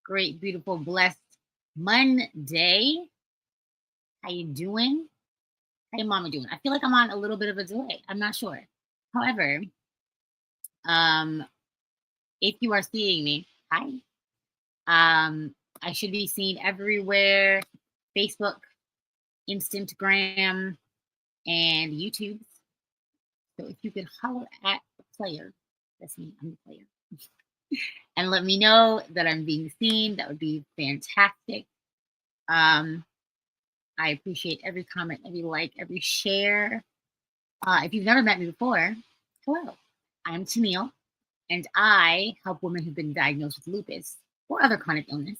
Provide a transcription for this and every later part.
great, beautiful, blessed Monday. How you doing? How your mama doing? I feel like I'm on a little bit of a delay. I'm not sure. However, um, if you are seeing me, hi. I should be seen everywhere: Facebook, Instagram, and YouTube. So if you could holler at the player, that's me, I'm the player, and let me know that I'm being seen, that would be fantastic. I appreciate every comment, every like, every share. If you've never met me before, hello, I'm Tenille, and I help women who've been diagnosed with lupus or other chronic illness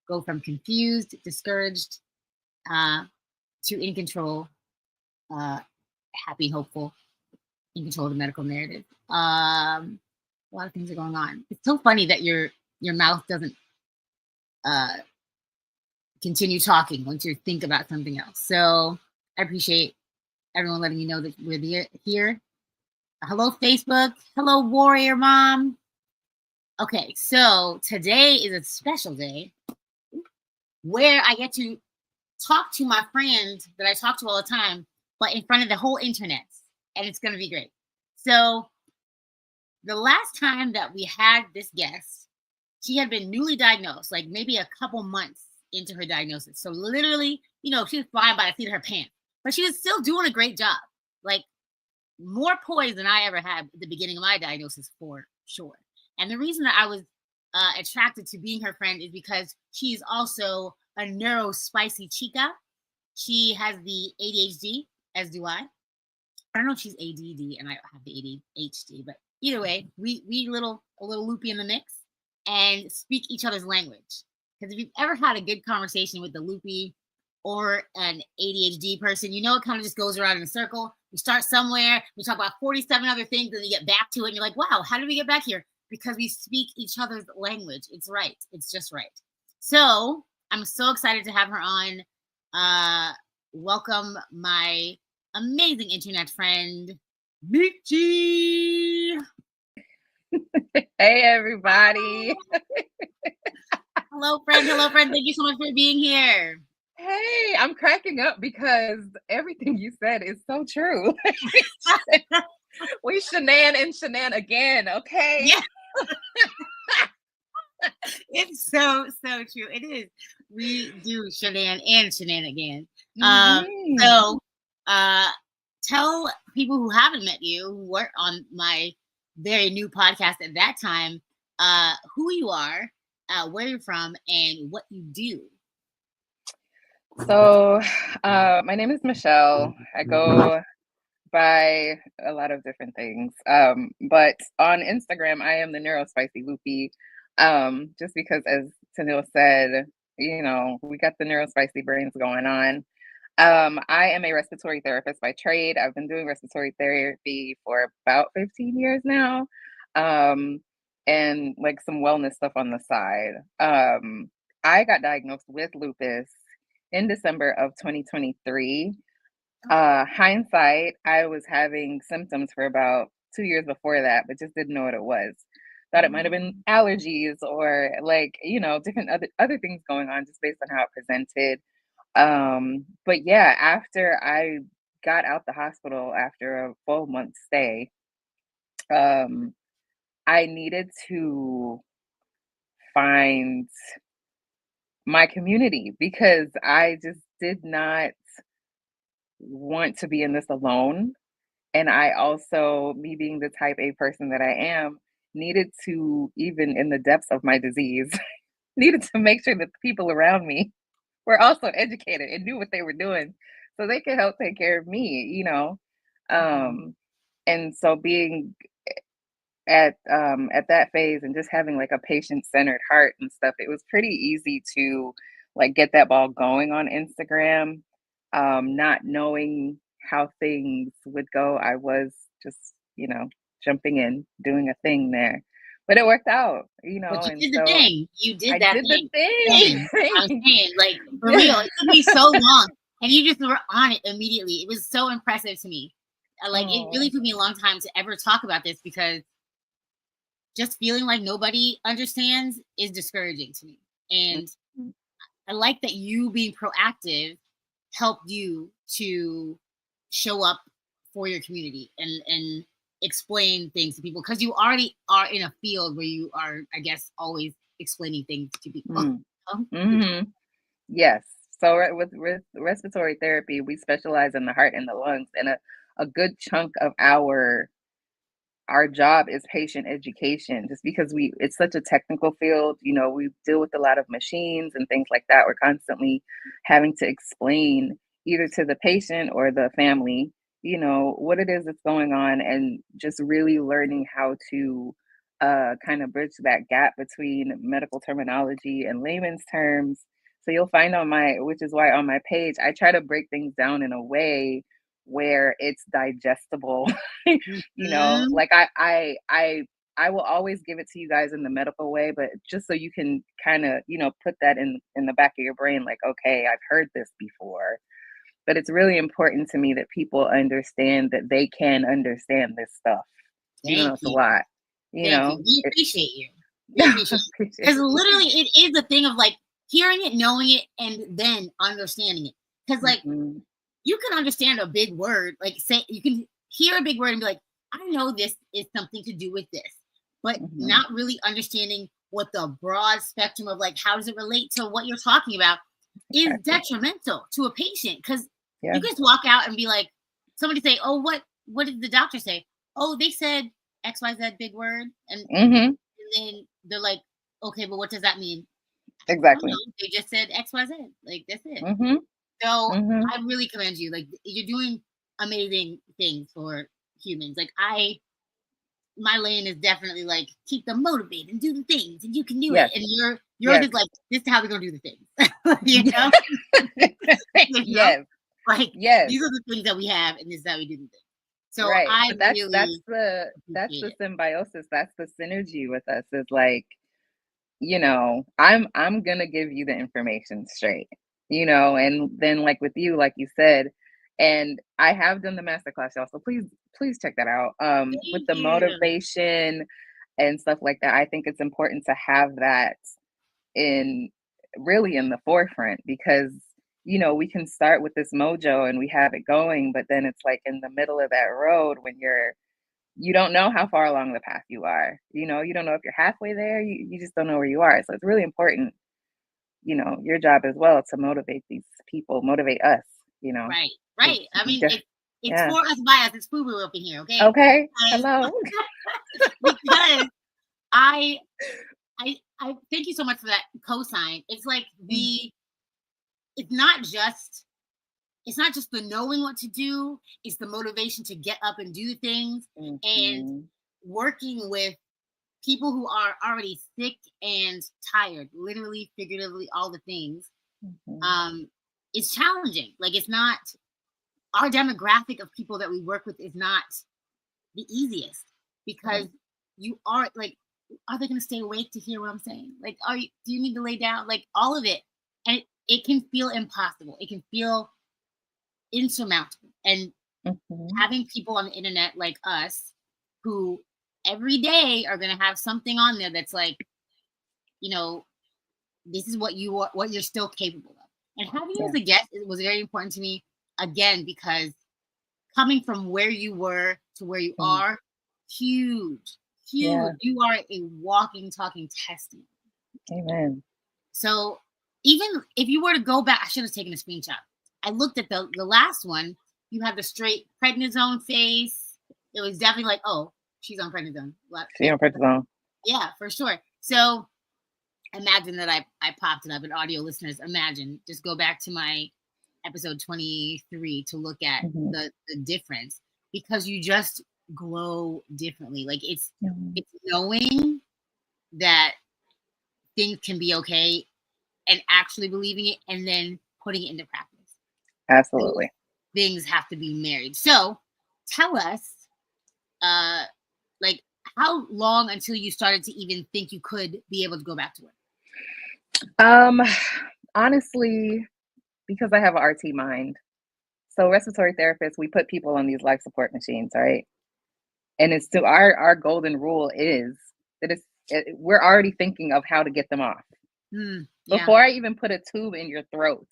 go from confused, discouraged, to in control, happy, hopeful, in control of the medical narrative. A lot of things are going on. It's so funny that your mouth doesn't continue talking once you think about something else. So I appreciate everyone letting me know that we're here. Hello, Facebook. Hello, Warrior Mom. Okay, so today is a special day where I get to talk to my friend that I talk to all the time, but in front of the whole internet, and it's going to be great. So the last time that we had this guest, she had been newly diagnosed, like maybe a couple months into her diagnosis. So literally, she was flying by the seat of her pants, but she was still doing a great job. Like more poise than I ever had at the beginning of my diagnosis, for sure. And the reason that I was attracted to being her friend is because she's also a neurospicy chica. She has the ADHD, as do I. I don't know if she's ADD and I have the ADHD, but either way, we a little loopy in the mix and speak each other's language. Because if you've ever had a good conversation with the loopy or an ADHD person, it kind of just goes around in a circle. We start somewhere, we talk about 47 other things, and you get back to it, and you're like, wow, how did we get back here? Because we speak each other's language. It's right. It's just right. So I'm so excited to have her on. Welcome my amazing internet friend, Meeche. Hey, everybody. Hello, friend. Hello, friend. Thank you so much for being here. Hey, I'm cracking up because everything you said is so true. We shenan again, okay? Yeah. It's so true. It is. We do shenan again. So tell people who haven't met you, who weren't on my very new podcast at that time, who you are, where you're from, and what you do. So my name is Michelle. I go by a lot of different things. But on Instagram, I am the neurospicy loopy. Just because, as Tenille said, we got the neurospicy brains going on. I am a respiratory therapist by trade. I've been doing respiratory therapy for about 15 years now. And like some wellness stuff on the side. I got diagnosed with lupus in December of 2023. Hindsight, I was having symptoms for about 2 years before that, but just didn't know what it was. Thought it might have been allergies or different other things going on just based on how it presented. But yeah, after I got out the hospital after a full month stay, I needed to find my community because I just did not want to be in this alone. And I also, me being the type A person that I am, needed to, even in the depths of my disease, needed to make sure that the people around me were also educated and knew what they were doing so they could help take care of me. And so being at that phase and just having like a patient-centered heart and stuff, it was pretty easy to like get that ball going on Instagram. Not knowing how things would go, I was just jumping in, doing a thing there, but it worked out. But you and did so the thing. You did that thing. the thing. I'm saying, like, for real, it took me so long, and you just were on it immediately. It was so impressive to me. Like, it really took me a long time to ever talk about this because just feeling like nobody understands is discouraging to me. And Mhm. I like that you being proactive helped you to show up for your community and explain things to people, because you already are in a field where you are, I guess, always explaining things to people. Mm. Mhm. Yes. So with respiratory therapy, we specialize in the heart and the lungs, and a good chunk of our job is patient education, just because it's such a technical field. We deal with a lot of machines and things like that. We're constantly having to explain either to the patient or the family, what it is that's going on, and just really learning how to kind of bridge that gap between medical terminology and layman's terms. So you'll find which is why on my page I try to break things down in a way where it's digestible. Mhm. Like I will always give it to you guys in the medical way, but just so you can kind of, put that in the back of your brain, like, okay, I've heard this before. But it's really important to me that people understand that they can understand this stuff. Even though Thank it's a you. lot, Thank you. We it, appreciate you. We I appreciate you. appreciate Because literally it is a thing of like hearing it, knowing it, and then understanding it. Because like Mhm, you can understand a big word, like say you can hear a big word and be like, I know this is something to do with this, but mhm. not really understanding what the broad spectrum of like how does it relate to what you're talking about is Exactly. detrimental to a patient. Because Yeah. you just walk out and be like, somebody say, oh, what did the doctor say? Oh, they said XYZ big word. And Hmm. then they're like, okay, but what does that mean? I don't Exactly. know. They just said XYZ. Like that's it. Hmm. So Hmm. I really commend you. Like you're doing amazing things for humans. Like my lane is definitely like keep them motivated and do the things, and you can do it. Yes. And yours Yes. is like this is how we're gonna do the things. you know, you know, Yes. like Yes. these are the things that we have, and this is how we do the things. So Right. I But that's really that's appreciate the it. symbiosis. That's the synergy with us, is like, I'm gonna give you the information straight, and then, like with you, like you said, and I have done the masterclass, y'all. So please check that out. With Thank the you. motivation and stuff like that, I think it's important to have that in really in the forefront, because we can start with this mojo and we have it going, but then it's like in the middle of that road when you don't know how far along the path you are. You don't know if you're halfway there. You just don't know where you are. So it's really important, your job as well, to motivate these people, motivate us, you know, Right, because right. I mean, it's yeah. for us by us. It's FUBU up in here, okay? Okay. Because Hello. because I I thank you so much for that cosign. It's like Mm, it's not just it's not just the knowing what to do, it's the motivation to get up and do things, and mhm, working with people who are already sick and tired, literally, figuratively, all the things. mhm, Um, it's challenging. Like it's not our demographic of people that we work with is not the easiest, because right. you are like, are they going to stay awake to hear what I'm saying? Like, do you need to lay down? Like all of it. And it can feel impossible. It can feel insurmountable. And Mhm, having people on the internet like us who every day are going to have something on there that's like, you know, this is what you're still capable of. And having you yeah. as a guest was very important to me, again, because coming from where you were to where you Mm, are, huge, huge. yeah. You are a walking, talking testimony. Amen. So even if you were to go back, I should have taken a screenshot. I looked at the last one. You had the straight prednisone face. It was definitely like, oh, she's on prednisone. See you on Partizan. Yeah, for sure. So imagine that I popped it up, and audio listeners, imagine, just go back to my episode 23 to look at Mhm, the difference, because you just glow differently. Like mhm. it's knowing that things can be okay and actually believing it and then putting it into practice. Those Absolutely. things have to be married. So tell us, uh like, how long until you started to even think you could be able to go back to work? Um, Honestly, because I have an RT mind. So respiratory therapists, we put people on these life support machines, right? And it's our golden rule is that we're already thinking of how to get them off. Yeah. Before I even put a tube in your throat,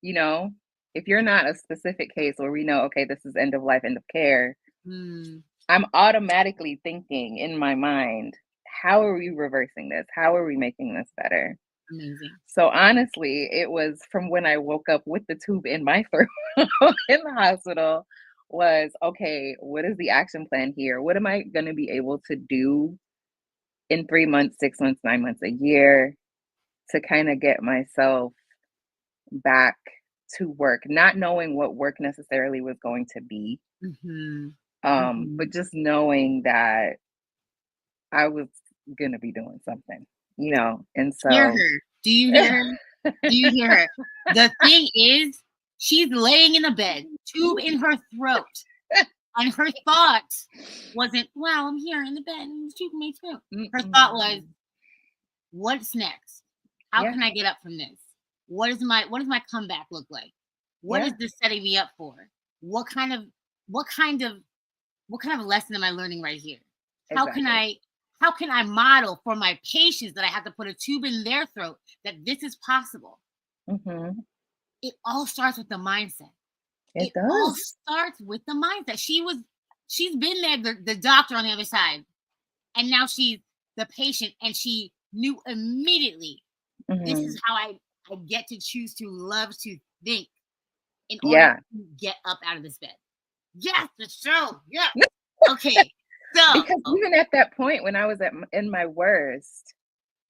you know, if you're not a specific case where we know, okay, this is end of life, end of care, I'm automatically thinking in my mind, how are we reversing this? How are we making this better? Amazing. So honestly, it was from when I woke up with the tube in my throat in the hospital was, okay, what is the action plan here? What am I going to be able to do in 3 months, 6 months, 9 months, a year to kind of get myself back to work, not knowing what work necessarily was going to be, but just knowing that I was going to be doing something, you know, and Hear so. her. Do you hear her? Do you hear her? The thing is, she's laying in a bed, tube in her throat, and her thought wasn't, "Wow, I'm here in the bed, and the tube in my throat." Her thought was, "What's next? How can I get up from this? What does my comeback look like? What is this setting me up for? What kind of lesson am I learning right here? Exactly. How can I model for my patients that I have to put a tube in their throat that this is possible?" It all starts with the mindset. It All does. starts with the mindset. She's been there, the doctor on the other side, and now she's the patient, and she knew immediately, this is how I get to choose to love to think in order to get up out of this bed. Yes, the show. Yeah. Okay. So because even at that point when I was in my worst,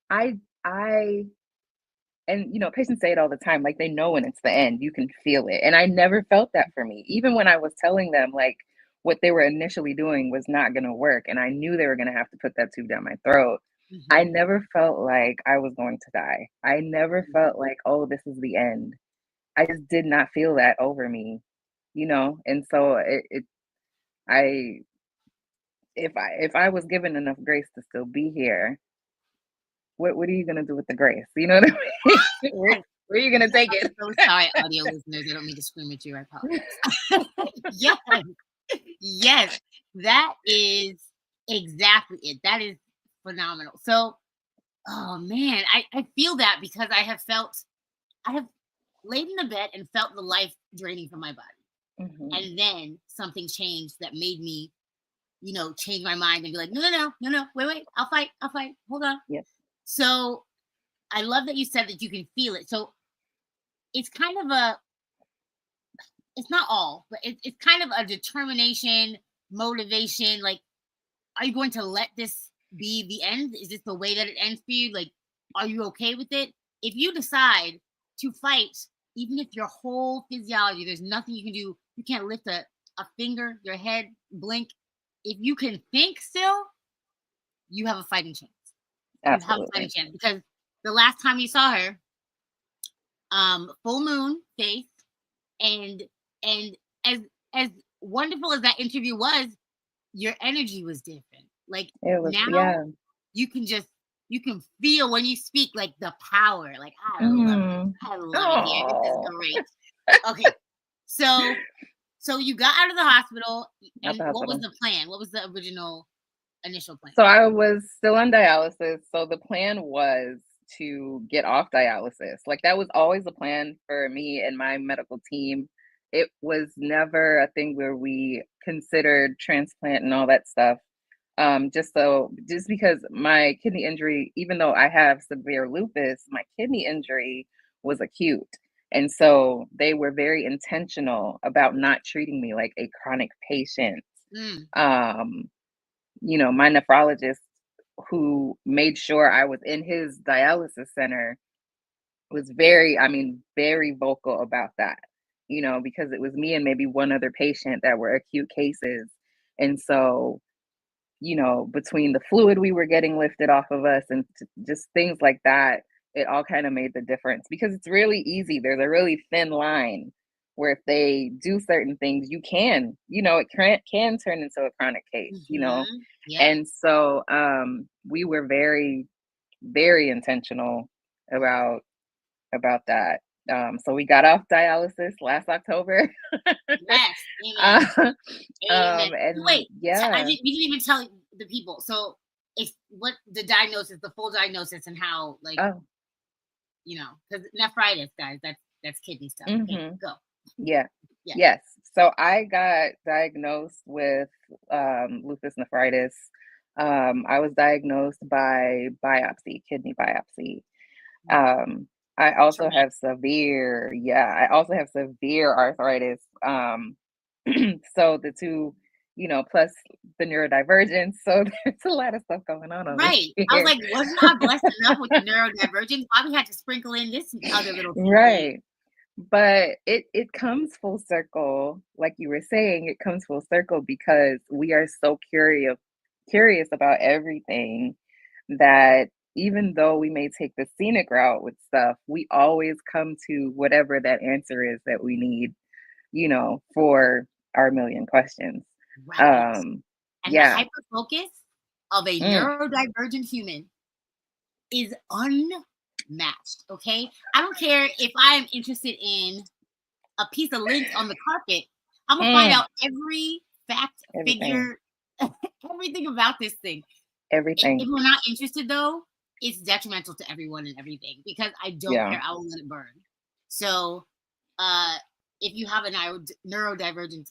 I and you know, patients say it all the time, like they know when it's the end, you can feel it. And I never felt that for me. Even when I was telling them like what they were initially doing was not going to work and I knew they were going to have to put that tube down my throat, I never felt like I was going to die. I never felt like, oh, this is the end. I just did not feel that over me, you know? And so I if I was given enough grace to still be here, what are you gonna do with the grace? You know what I mean? Where are you gonna take it? I'm so sorry, audio listeners. I don't mean to scream at you. I apologize. Yes, yes, that is exactly it. That is phenomenal. So, oh man, I feel that because I have laid in the bed and felt the life draining from my body. And then something changed that made me, change my mind and be like, no, wait, I'll fight, hold on. Yes. So I love that you said that you can feel it. So it's kind of it's not all, but it's kind of a determination, motivation. Like, are you going to let this be the end? Is this the way that it ends for you? Like, are you okay with it? If you decide to fight, even if your whole physiology, there's nothing you can do, you can't lift a finger, your head, blink. If you can think still, you have a fighting chance. Absolutely. You have a fighting chance because the last time you saw her, full moon face, and as wonderful as that interview was, your energy was different. Like it was, now, you can feel when you speak, like the power. Like I love it here. This is great. Okay, so you got out of the hospital, and what was the plan? What was the initial plan? So I was still on dialysis. So the plan was to get off dialysis. Like that was always the plan for me and my medical team. It was never a thing where we considered transplant and all that stuff. Just because my kidney injury, even though I have severe lupus, my kidney injury was acute. And so they were very intentional about not treating me like a chronic patient. My nephrologist who made sure I was in his dialysis center was very vocal about that, because it was me and maybe one other patient that were acute cases. And so, between the fluid we were getting lifted off of us and just things like that, it all kind of made the difference because it's really easy. There's a really thin line where if they do certain things, it can turn into a chronic case, Yeah. And so we were very, very intentional about that. So we got off dialysis last October. Yes, amen. And wait, we didn't even tell the people. So, what the diagnosis, the full diagnosis, and how you know, because nephritis, guys, that's kidney stuff. Okay, go. Yeah. Yeah. Yes. So I got diagnosed with lupus nephritis. I was diagnosed by biopsy, kidney biopsy. I also have severe, I also have severe arthritis. So the two, plus the neurodivergence. So there's a lot of stuff going on over Right. I was here. like, wasn't I blessed enough with the neurodivergence? Why we had to sprinkle in this other little thing? Right. But it comes full circle, like you were saying, it comes full circle because we are so curious about everything that even though we may take the scenic route with stuff, we always come to whatever that answer is that we need, for our million questions. Right. And the Yeah. hyper focus of a Mm, neurodivergent human is unmatched. Okay. I don't care if I'm interested in a piece of lint on the carpet. I'm gonna find mm, out every fact, everything, figure, everything about this thing. If everything. we're not interested, though, it's detrimental to everyone and everything because I don't Yeah. care. I will let it burn. So, if you have a neurodivergent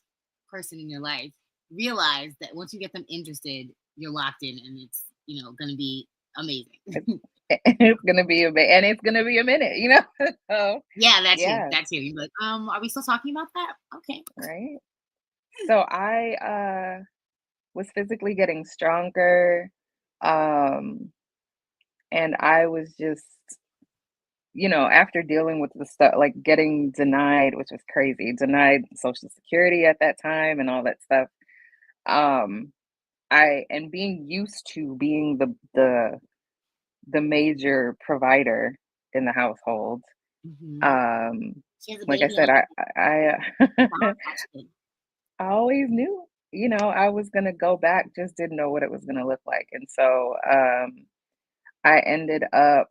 person in your life, realize that once you get them interested, you're locked in, and it's going to be amazing. It's gonna be a bit, and it's gonna be a minute, So Yeah, that's you. yeah, That's you. You're like, are we still talking about that? Okay. right. So I was physically getting stronger, um, and I was just, after dealing with the stuff like getting denied, which was crazy, denied Social Security at that time and all that stuff. Um, I and being used to being the major provider in the household. Mm-hmm. Um, She has a like I baby said, on I actually. I always knew, I was gonna go back, just didn't know what it was gonna look like. And so I ended up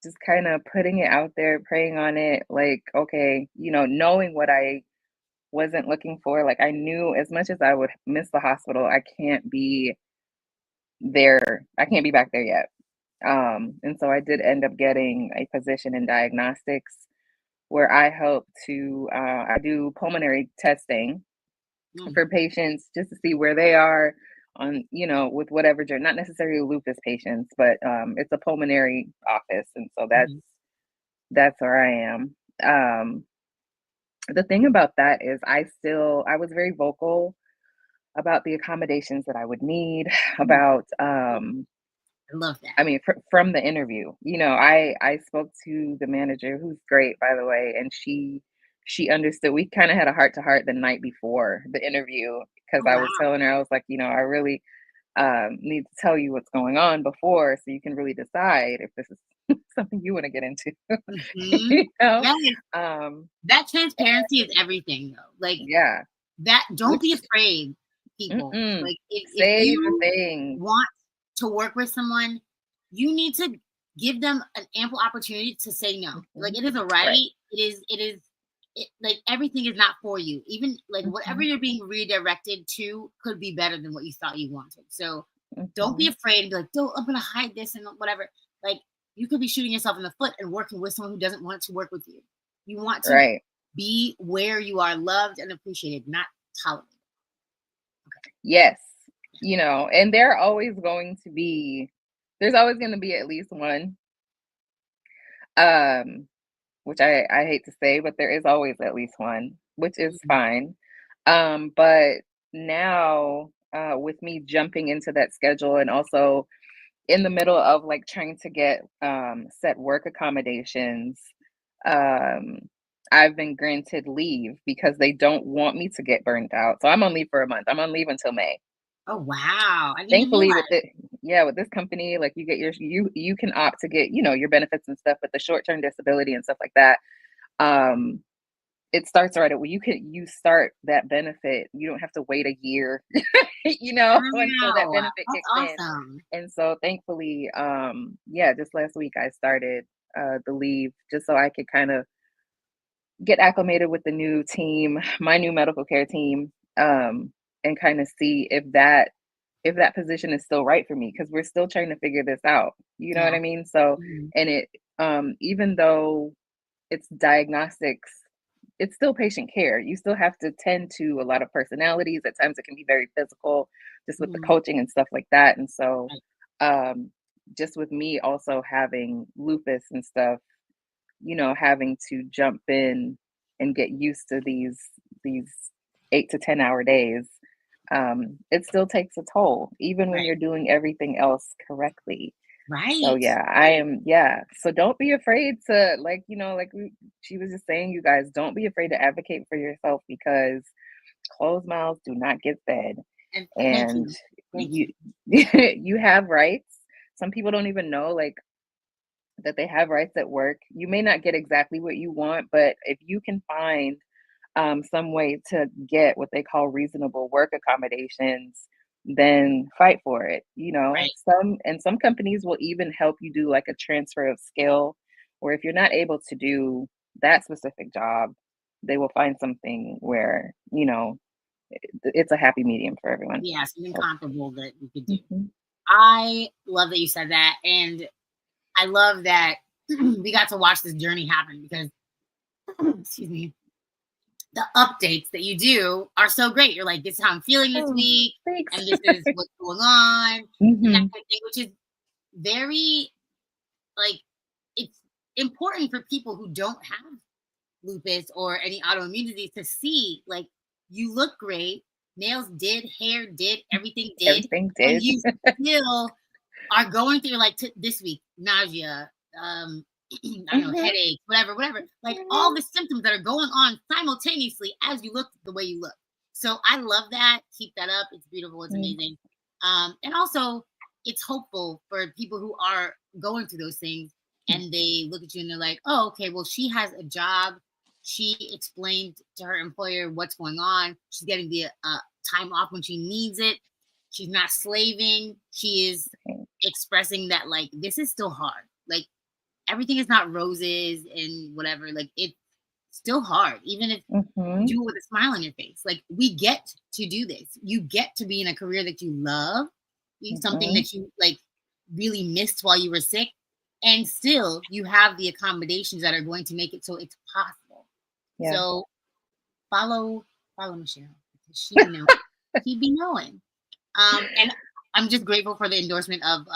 just kind of putting it out there, praying on it, like, okay, knowing what I wasn't looking for. Like I knew as much as I would miss the hospital, I can't be there, I can't be back there yet. And so I did end up getting a position in diagnostics where I help to I do pulmonary testing Mm. for patients just to see where they are on, with whatever journey, not necessarily lupus patients, but it's a pulmonary office. And so Mhm. that's where I am. Um, the thing about that is I was very vocal about the accommodations that I would need, Mm. about I love that. I mean, from the interview, I spoke to the manager, who's great, by the way, and she understood. We kind of had a heart to heart the night before the interview because Oh, I was wow. telling her, I was like, I really need to tell you what's going on before, so you can really decide if this is something you want to get into. Mhm. you know, Yes, um, that transparency is everything, though. Like, yeah, that don't which be afraid, people. mm-mm, Like, if say the you thing, want to work with someone, you need to give them an ample opportunity to say no. Like, mhm, it is a right, right. Like, everything is not for you. Even, like, whatever hmm you're being redirected to could be better than what you thought you wanted. So, don't be hmm afraid and be like, "No, I'm gonna hide this and whatever." Like, you could be shooting yourself in the foot and working with someone who doesn't want to work with you. You want to right. be where you are loved and appreciated, not tolerated. Yes, and there's always going to be at least one, um, which I hate to say, but there is always at least one, which is Mhm. fine. But now, with me jumping into that schedule and also in the middle of like trying to get set work accommodations, um, I've been granted leave because they don't want me to get burned out. So I'm on leave for a month. I'm on leave until May. Oh, wow. I didn't even Thankfully with realize. it, yeah, with this company, like you get you can opt to get, your benefits and stuff, but the short-term disability and stuff like that, um, it starts right away. You start that benefit. You don't have to wait a year, until that Wow. benefit That's kicks in. awesome. And so thankfully, yeah, just last week I started the leave just so I could kind of get acclimated with the new team, my new medical care team, and kind of see if that position is still right for me because we're still trying to figure this out. You know what Yeah. I mean? So, Mhm. and it, even though it's diagnostics, it's still patient care. You still have to tend to a lot of personalities. At times it can be very physical, just with the Mhm. coaching and stuff like that. And so, Right. um, just with me also having lupus and stuff, having to jump in and get used to these 8 to 10 hour days, it still takes a toll, even when Right. you're doing everything else correctly. So Right. yeah, Right. yeah. So don't be afraid to she was just saying, you guys, don't be afraid to advocate for yourself because closed mouths do not get fed. And thank And you. Thank you you. you have rights. Some people don't even know that they have rights at work. You may not get exactly what you want, but if you can find some way to get what they call reasonable work accommodations, then fight for it. Right. Some companies will even help you do like a transfer of skill, or if you're not able to do that specific job, they will find something where, it's a happy medium for everyone. Yeah, something So, comparable that you could do. mhm. I love that you said that. And I love that we got to watch this journey happen because, excuse me, the updates that you do are so great. You're like, this is how I'm feeling this Oh, week, thanks. and this is what's going on, and that Hmm. kind of thing, which is very like it's important for people who don't have lupus or any autoimmunity to see like you look great, nails did, hair did, everything did, Everything and did. you still are going through like this week nausea, I don't know, Hmm. headache, whatever, like all Hmm. the symptoms that are going on simultaneously as you look the way you look. So I love that. Keep that up. It's beautiful. It's Thanks. amazing. And also it's hopeful for people who are going through those things and they look at you and they're like, oh, okay, well, she has a job. She explained to her employer what's going on. She's getting the time off when she needs it. She's not slaving. She is expressing that like this is still hard. Like everything is not roses and whatever. Like it's still hard, even if you Hmm. do it with a smile on your face. Like we get to do this. You get to be in a career that you love, something Hmm. that you like really missed while you were sick, and still you have the accommodations that are going to make it so it's possible. Yeah. So follow follow Michelle because she be knowing. She be knowing. And I'm just grateful for the endorsement of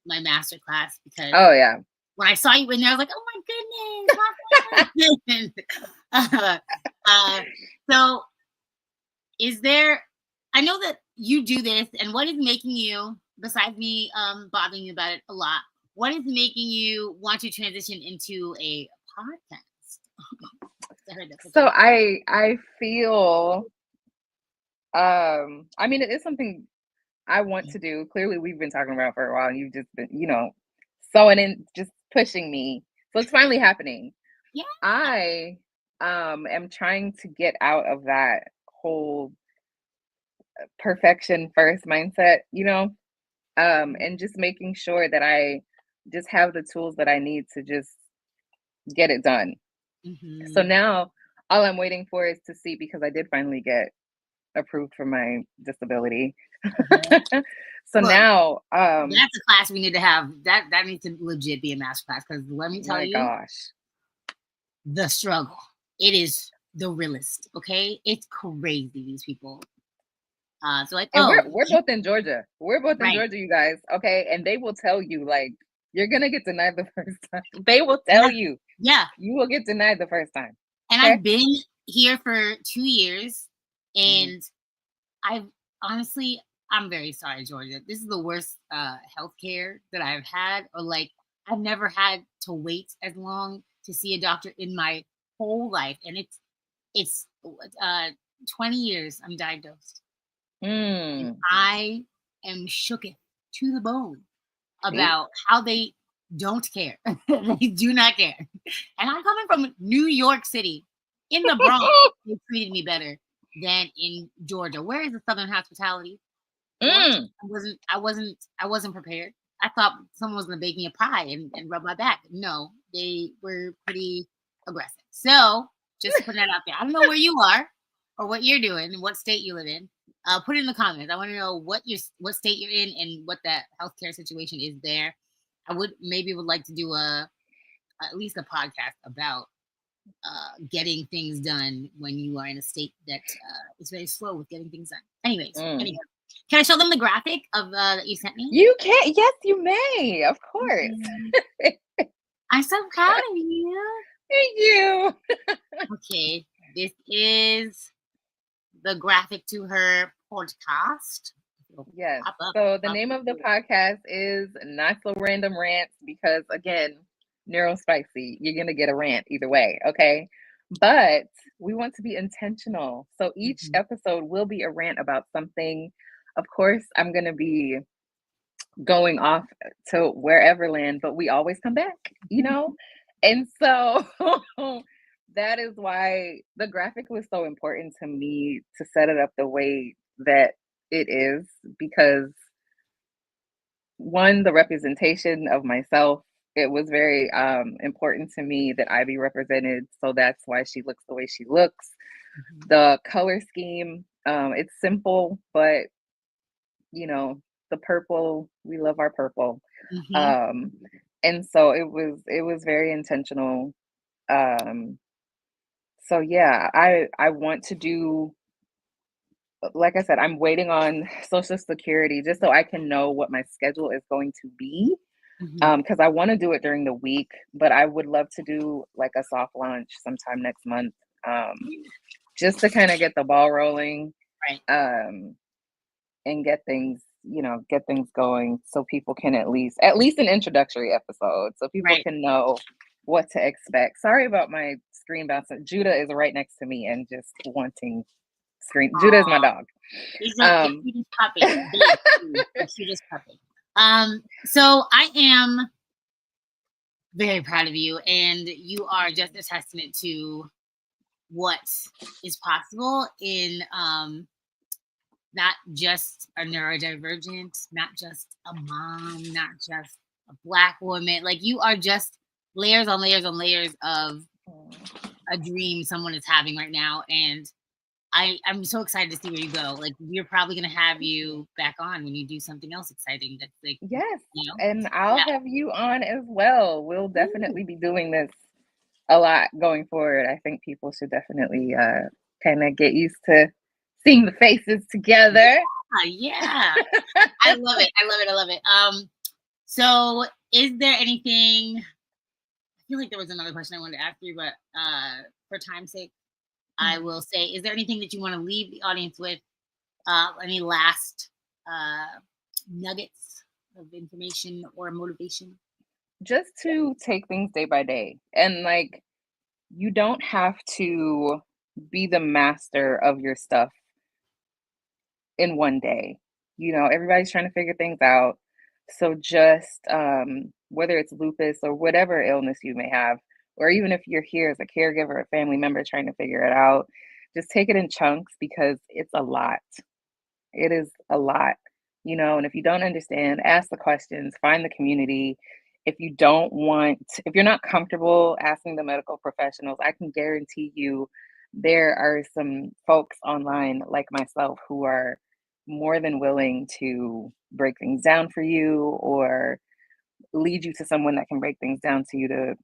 my master class because Oh yeah. when I saw you in there, I was like, oh my goodness, my friend. uh, so is there, I know that you do this, and what is making you, besides me bothering you about it a lot, what is making you want to transition into a podcast? I heard that. So I feel I mean it is something I want to do. Clearly we've been talking about it for a while and you've just been, sewing in, just pushing me. So it's finally happening. Yeah. I am trying to get out of that whole perfection first mindset, and just making sure that I just have the tools that I need to just get it done. So Mm-hmm. now all I'm waiting for is to see, because I did finally get approved for my disability. Mm-hmm. So Look, now, that's a class we need to have. That needs to legit be a master class because let me tell my you, gosh. the struggle. It is the realest. Okay, it's crazy. These people. So like, And oh, we're both in Georgia. We're both in right, Georgia, you guys. Okay. And they will tell you, like, you're gonna get denied the first time. They will tell yeah, you yeah. you will get denied the first time. And Okay. I've been here for 2 years, Mhm. and I've honestly, I'm very sorry, Georgia. This is the worst healthcare that I've had, or like I've never had to wait as long to see a doctor in my whole life, and it's uh 20 years I'm diagnosed, and Mm. I am shooketh to the bone See? about how they don't care. They do not care. And I'm coming from New York City. In the Bronx, they treated me better than in Georgia. Where is the Southern hospitality? What? Mm. I wasn't prepared. I thought someone was gonna bake me a pie and rub my back. No, they were pretty aggressive. So just putting that out there. I don't know where you are or what you're doing and what state you live in. Put it in the comments. I want to know what state you're in and what that healthcare situation is there. I would like to do at least a podcast about getting things done when you are in a state that is very slow with getting things done. Anyways, anyhow, can I show them the graphic of that you sent me? You can. Yes, you may. Of course. I'm so proud of you. Thank you. Okay, this is the graphic to her podcast. Yes. So the name of the podcast is Not So Random Rants because, again, neurospicy. You're going to get a rant either way, okay? But we want to be intentional. So each episode will be a rant about something. Of course, I'm going to be going off to wherever land, but we always come back, you know? And so that is why the graphic was so important to me to set it up the way that it is, because one, the representation of myself, it was very important to me that I be represented. So that's why she looks the way she looks. The color scheme, it's simple, but you know, the purple, we love our purple. And so it was very intentional. So yeah, I want to do, like I said, I'm waiting on Social Security just so I can know what my schedule is going to be. Because I want to do it during the week, but I would love to do like a soft launch sometime next month, just to kind of get the ball rolling, and get things, get things going, so people can at least an introductory episode, so people can know what to expect. Sorry about my screen bouncing. Judah is right next to me and just wanting screen. Aww. Judah is my dog. He's the cutest puppy. The cutest puppy. So I am very proud of you, and you are just a testament to what is possible in not just a neurodivergent, not just a mom, not just a Black woman. Like, you are just layers on layers on layers of a dream someone is having right now, and I'm so excited to see where you go. Like, we're probably going to have you back on when you do something else exciting. That's like, yes, and I'll have you on as well. We'll definitely be doing this a lot going forward. I think people should definitely kind of get used to seeing the faces together. Yeah. I love it. I love it. So is there anything, I feel like there was another question I wanted to ask you, but for time's sake, I will say, is there anything that you want to leave the audience with? Any last nuggets of information or motivation? Just to take things day by day. And like, you don't have to be the master of your stuff in one day. Everybody's trying to figure things out. So just whether it's lupus or whatever illness you may have, or even if you're here as a caregiver, a family member trying to figure it out, just take it in chunks, because it's a lot. It is a lot, and if you don't understand, ask the questions, find the community. If you're not comfortable asking the medical professionals, I can guarantee you there are some folks online like myself who are more than willing to break things down for you, or lead you to someone that can break things down to you to,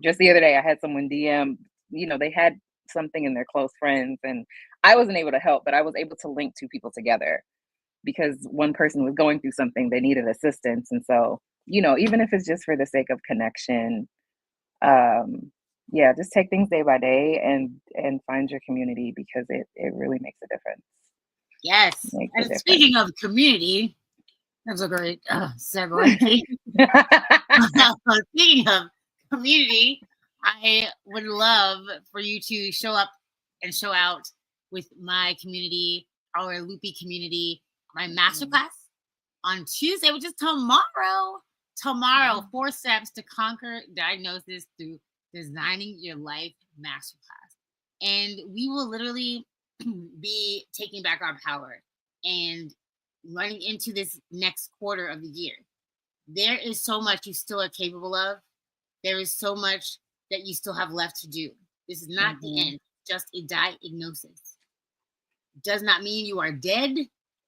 just the other day I had someone DM, they had something in their close friends, and I wasn't able to help, but I was able to link two people together because one person was going through something, they needed assistance. And so, even if it's just for the sake of connection, just take things day by day and find your community, because it really makes a difference. Yes. And speaking of community, that's a great segue. Speaking of community, I would love for you to show up and show out with my community, our Loopy community, my masterclass on Tuesday, which is tomorrow. 4 steps to conquer diagnosis through designing your life masterclass. And we will literally be taking back our power and running into this next quarter of the year. There is so much you still are capable of. There is so much that you still have left to do. This is not the end, just a diagnosis. It does not mean you are dead.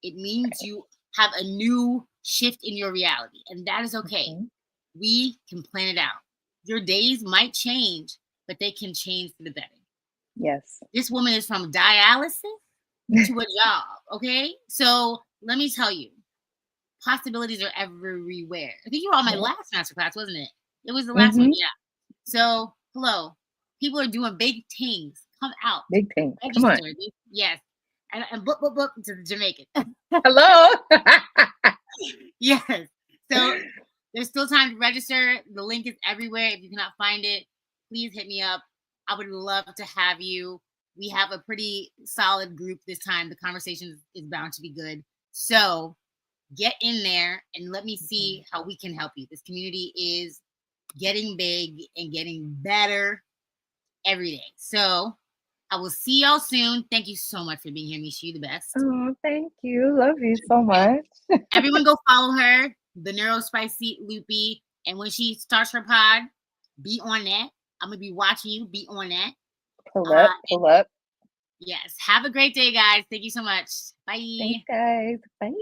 It means you have a new shift in your reality, and that is okay. we can plan it out. Your days might change, but they can change for the better. Yes. This woman is from dialysis to a job, okay? So let me tell you, possibilities are everywhere. I think you were on my last masterclass, wasn't it? It was the last one, yeah. So, hello. People are doing big things. Come out. Big things. Register. Come on. Yes. And book to the Jamaican. Hello. Yes. So there's still time to register. The link is everywhere. If you cannot find it, please hit me up. I would love to have you. We have a pretty solid group this time. The conversation is bound to be good. So get in there and let me see how we can help you. This community is getting big and getting better every day. So I will see y'all soon. Thank you so much for being here, Meeche. You the best. Oh, thank you. Love you so much. Everyone go follow her, the Neurospicy Loopy. And when she starts her pod, be on that. I'm going to be watching you. Be on that. Pull up. Yes. Have a great day, guys. Thank you so much. Bye. Thanks, guys. Bye.